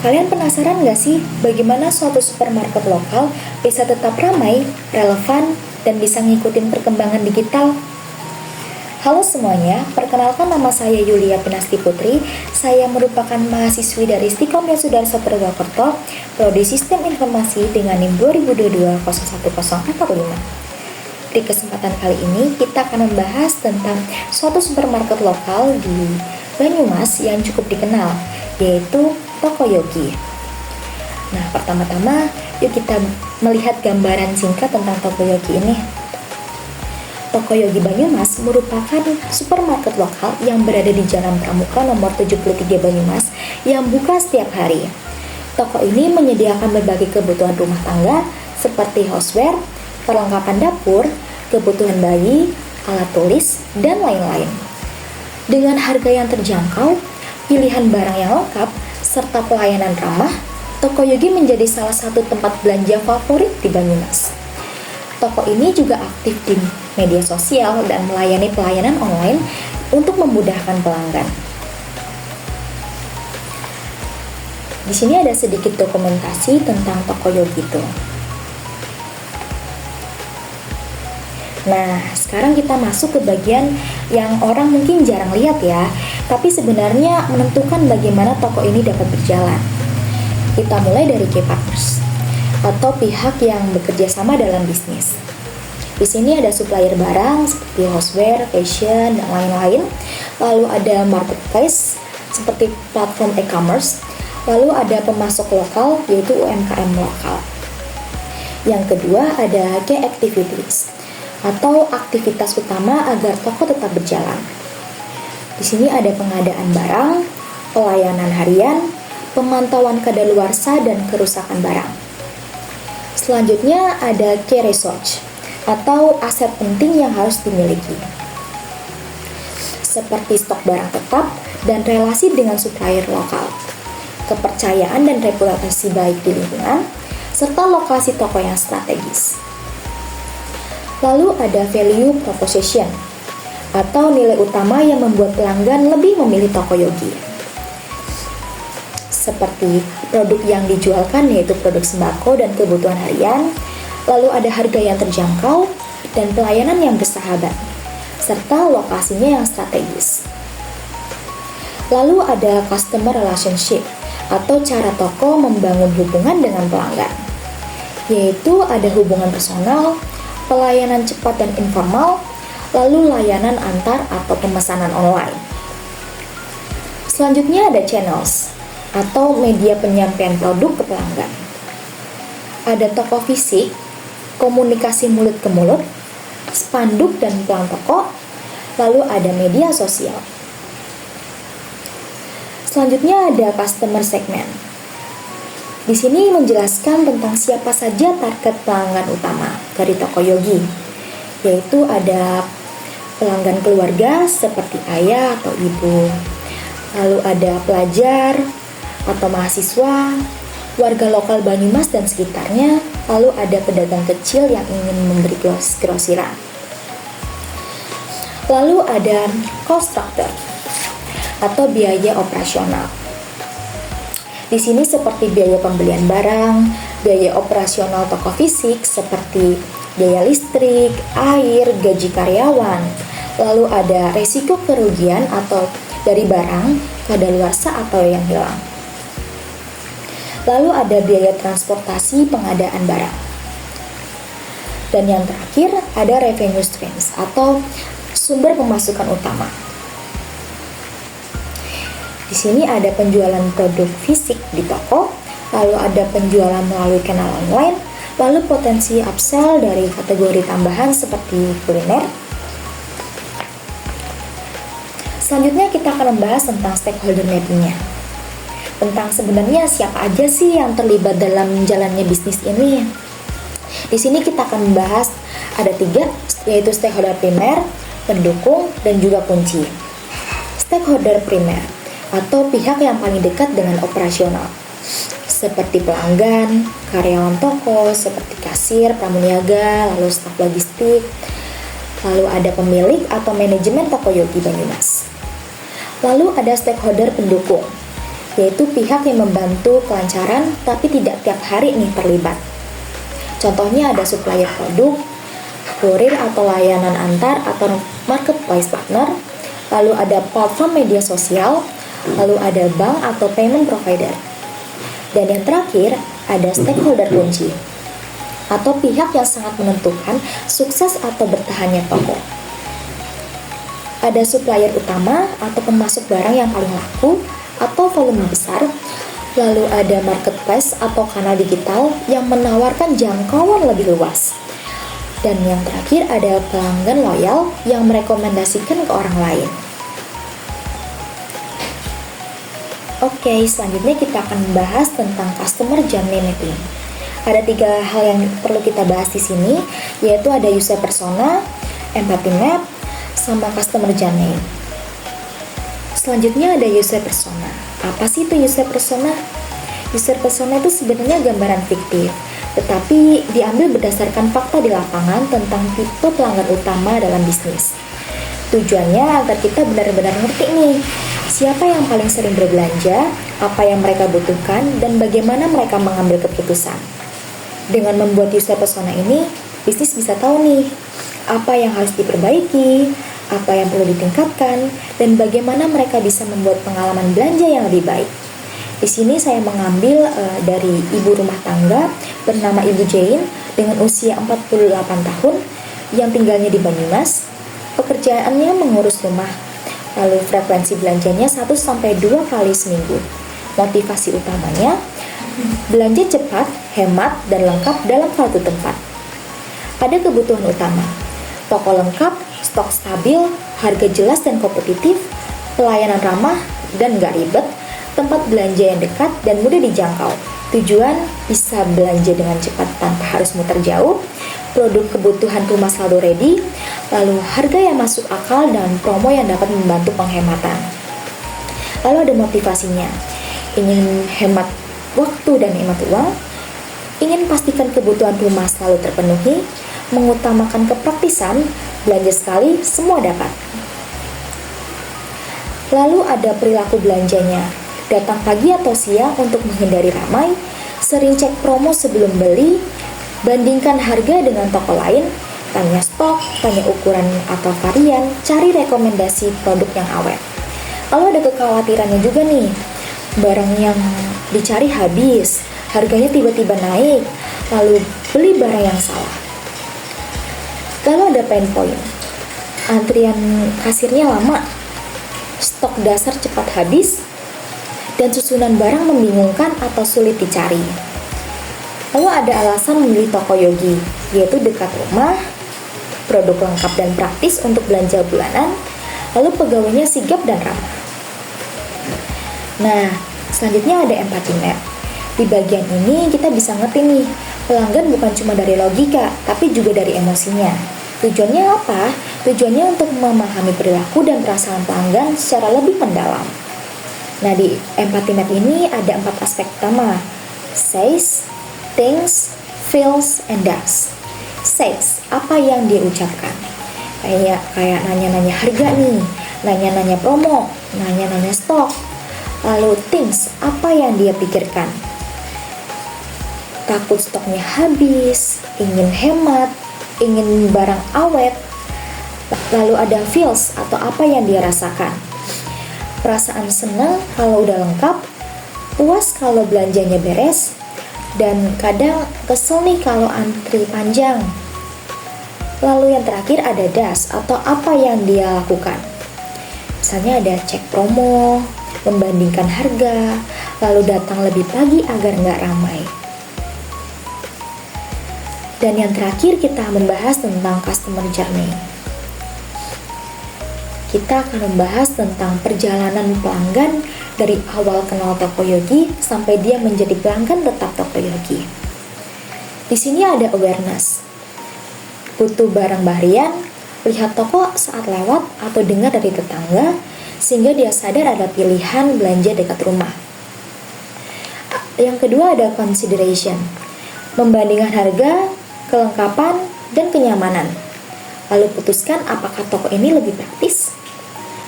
Kalian penasaran nggak sih bagaimana suatu supermarket lokal bisa tetap ramai, relevan, dan bisa ngikutin perkembangan digital? Halo semuanya, perkenalkan nama saya Yulia Pinasti Putri. Saya merupakan mahasiswi dari Stikom Yosudarso Purwokerto, Prodi Sistem Informasi dengan NIM 2022-01045. Di kesempatan kali ini, kita akan membahas tentang suatu supermarket lokal di Banyumas yang cukup dikenal, yaitu Tokoyogi. Nah, pertama-tama, yuk kita melihat gambaran singkat tentang Tokoyogi ini. Tokoyogi Banyumas merupakan supermarket lokal yang berada di Jalan Pramuka nomor 73 Banyumas yang buka setiap hari. Toko ini menyediakan berbagai kebutuhan rumah tangga seperti houseware, perlengkapan dapur, kebutuhan bayi, alat tulis, dan lain-lain. Dengan harga yang terjangkau, pilihan barang yang lengkap, serta pelayanan ramah, Tokoyogi menjadi salah satu tempat belanja favorit di Banyumas. Toko ini juga aktif di media sosial dan melayani pelayanan online untuk memudahkan pelanggan. Di sini ada sedikit dokumentasi tentang Tokoyogi itu. Nah, sekarang kita masuk ke bagian yang orang mungkin jarang lihat ya, tapi sebenarnya menentukan bagaimana toko ini dapat berjalan. Kita mulai dari key partners atau pihak yang bekerja sama dalam bisnis. Di sini ada supplier barang seperti houseware, fashion, dan lain-lain. Lalu ada marketplace seperti platform e-commerce. Lalu ada pemasok lokal yaitu UMKM lokal. Yang kedua ada key activities atau aktivitas utama agar toko tetap berjalan. Di sini ada pengadaan barang, pelayanan harian, pemantauan kadaluarsa dan kerusakan barang. Selanjutnya ada key research atau aset penting yang harus dimiliki, seperti stok barang tetap dan relasi dengan supplier lokal, kepercayaan dan reputasi baik di lingkungan, serta lokasi toko yang strategis. Lalu ada value proposition atau nilai utama yang membuat pelanggan lebih memilih Tokoyogi, seperti produk yang dijualkan yaitu produk sembako dan kebutuhan harian. Lalu ada harga yang terjangkau dan pelayanan yang bersahabat, serta lokasinya yang strategis. Lalu ada customer relationship atau cara toko membangun hubungan dengan pelanggan, yaitu ada hubungan personal, pelayanan cepat dan informal, lalu layanan antar atau pemesanan online. Selanjutnya ada channels atau media penyampaian produk ke pelanggan. Ada toko fisik, komunikasi mulut ke mulut, spanduk dan pelang toko, lalu ada media sosial. Selanjutnya ada customer segment. Di sini menjelaskan tentang siapa saja target pelanggan utama dari Tokoyogi, yaitu ada pelanggan keluarga seperti ayah atau ibu, lalu ada pelajar atau mahasiswa, warga lokal Banyumas dan sekitarnya, lalu ada pedagang kecil yang ingin memberi grosiran. Lalu ada cost structure atau biaya operasional. Di sini seperti biaya pembelian barang, biaya operasional toko fisik seperti biaya listrik, air, gaji karyawan. Lalu ada resiko kerugian atau dari barang kadaluarsa atau yang hilang. Lalu ada biaya transportasi pengadaan barang. Dan yang terakhir ada revenue streams atau sumber pemasukan utama. Di sini ada penjualan produk fisik di toko, lalu ada penjualan melalui kanal online, lalu potensi upsell dari kategori tambahan seperti kuliner. Selanjutnya kita akan membahas tentang stakeholder mapping-nya. Tentang sebenarnya siapa aja sih yang terlibat dalam jalannya bisnis ini. Di sini kita akan membahas ada 3, yaitu stakeholder primer, pendukung, dan juga kunci. Stakeholder primer atau pihak yang paling dekat dengan operasional, seperti pelanggan, karyawan toko, seperti kasir, pramuniaga, lalu staf logistik. Lalu ada pemilik atau manajemen Tokoyogi Banyumas. Lalu ada stakeholder pendukung, yaitu pihak yang membantu kelancaran tapi tidak tiap hari nih terlibat. Contohnya ada supplier produk, kurir atau layanan antar atau marketplace partner, lalu ada platform media sosial, lalu ada bank atau payment provider. Dan yang terakhir, ada stakeholder kunci atau pihak yang sangat menentukan sukses atau bertahannya toko. Ada supplier utama atau pemasok barang yang paling laku atau volume besar, lalu ada marketplace atau kanal digital yang menawarkan jangkauan lebih luas. Dan yang terakhir ada pelanggan loyal yang merekomendasikan ke orang lain. Oke, selanjutnya kita akan membahas tentang customer journey mapping. Ada 3 hal yang perlu kita bahas di sini, yaitu ada user persona, empathy map, sama customer journey. Selanjutnya ada user persona. Apa sih itu user persona? User persona itu sebenarnya gambaran fiktif, tetapi diambil berdasarkan fakta di lapangan tentang tipe pelanggan utama dalam bisnis. Tujuannya agar kita benar-benar ngerti nih, siapa yang paling sering berbelanja, apa yang mereka butuhkan, dan bagaimana mereka mengambil keputusan. Dengan membuat user persona ini, bisnis bisa tahu nih, apa yang harus diperbaiki, apa yang perlu ditingkatkan, dan bagaimana mereka bisa membuat pengalaman belanja yang lebih baik. Di sini saya mengambil dari ibu rumah tangga bernama Ibu Jane dengan usia 48 tahun yang tinggalnya di Banyumas. Pekerjaannya mengurus rumah, lalu frekuensi belanjanya 1-2 kali seminggu. Motivasi utamanya, belanja cepat, hemat, dan lengkap dalam satu tempat. Ada kebutuhan utama, toko lengkap, stok stabil, harga jelas dan kompetitif, pelayanan ramah dan gak ribet, tempat belanja yang dekat dan mudah dijangkau. Tujuan bisa belanja dengan cepat tanpa harus muter jauh, produk kebutuhan rumah selalu ready, lalu harga yang masuk akal dan promo yang dapat membantu penghematan. Lalu ada motivasinya, ingin hemat waktu dan hemat uang, ingin pastikan kebutuhan rumah selalu terpenuhi, mengutamakan kepraktisan, belanja sekali, semua dapat. Lalu ada perilaku belanjanya, datang pagi atau siang untuk menghindari ramai, sering cek promo sebelum beli, bandingkan harga dengan toko lain, tanya stok, tanya ukuran atau varian, cari rekomendasi produk yang awet. Lalu ada kekhawatirannya juga nih, barang yang dicari habis, harganya tiba-tiba naik, lalu beli barang yang salah. Lalu ada pain point, antrian kasirnya lama, stok dasar cepat habis, dan susunan barang membingungkan atau sulit dicari. Lalu ada alasan memilih toko Yogi, yaitu dekat rumah, produk lengkap dan praktis untuk belanja bulanan, lalu pegawainya sigap dan ramah. Nah, selanjutnya ada empathy map. Di bagian ini kita bisa ngerti nih, pelanggan bukan cuma dari logika, tapi juga dari emosinya. Tujuannya apa? Tujuannya untuk memahami perilaku dan perasaan pelanggan secara lebih mendalam. Nah, di empathy map ini ada 4 aspek utama: says, thinks, feels, and does. Says, apa yang dia ucapkan? Kayak nanya-nanya harga nih, nanya-nanya promo, nanya-nanya stok. Lalu thinks, apa yang dia pikirkan? Takut stoknya habis, ingin hemat, ingin barang awet. Lalu ada feels, atau apa yang dia rasakan? Perasaan senang kalau udah lengkap, puas kalau belanjanya beres, dan kadang kesel nih kalau antri panjang. Lalu yang terakhir ada does, atau apa yang dia lakukan. Misalnya ada cek promo, membandingkan harga, lalu datang lebih pagi agar nggak ramai. Dan yang terakhir kita membahas tentang customer journey. Kita akan membahas tentang perjalanan pelanggan dari awal kenal toko Yogi sampai dia menjadi pelanggan tetap toko Yogi. Di sini ada awareness. Butuh barang harian, lihat toko saat lewat atau dengar dari tetangga, sehingga dia sadar ada pilihan belanja dekat rumah. Yang kedua ada consideration. Membandingkan harga, kelengkapan, dan kenyamanan. Lalu putuskan apakah toko ini lebih praktis.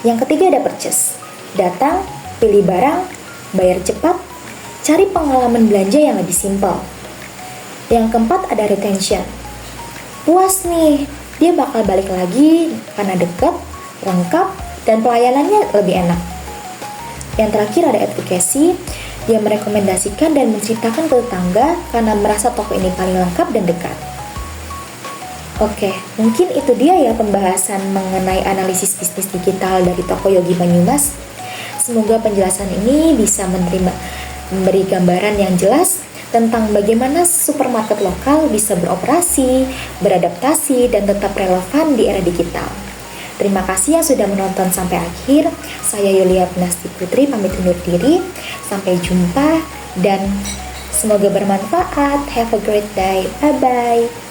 Yang ketiga ada purchase. Datang, pilih barang, bayar cepat, cari pengalaman belanja yang lebih simpel. Yang keempat ada retention. Puas nih, dia bakal balik lagi karena dekat, lengkap, dan pelayanannya lebih enak. Yang terakhir ada advocacy. Dia merekomendasikan dan menceritakan ke tetangga karena merasa toko ini paling lengkap dan dekat. Oke, mungkin itu dia ya pembahasan mengenai analisis bisnis digital dari Tokoyogi Banyumas. Semoga penjelasan ini bisa memberi gambaran yang jelas tentang bagaimana supermarket lokal bisa beroperasi, beradaptasi, dan tetap relevan di era digital. Terima kasih yang sudah menonton sampai akhir. Saya Yulia Pinasti Putri pamit undur diri. Sampai jumpa dan semoga bermanfaat. Have a great day. Bye-bye.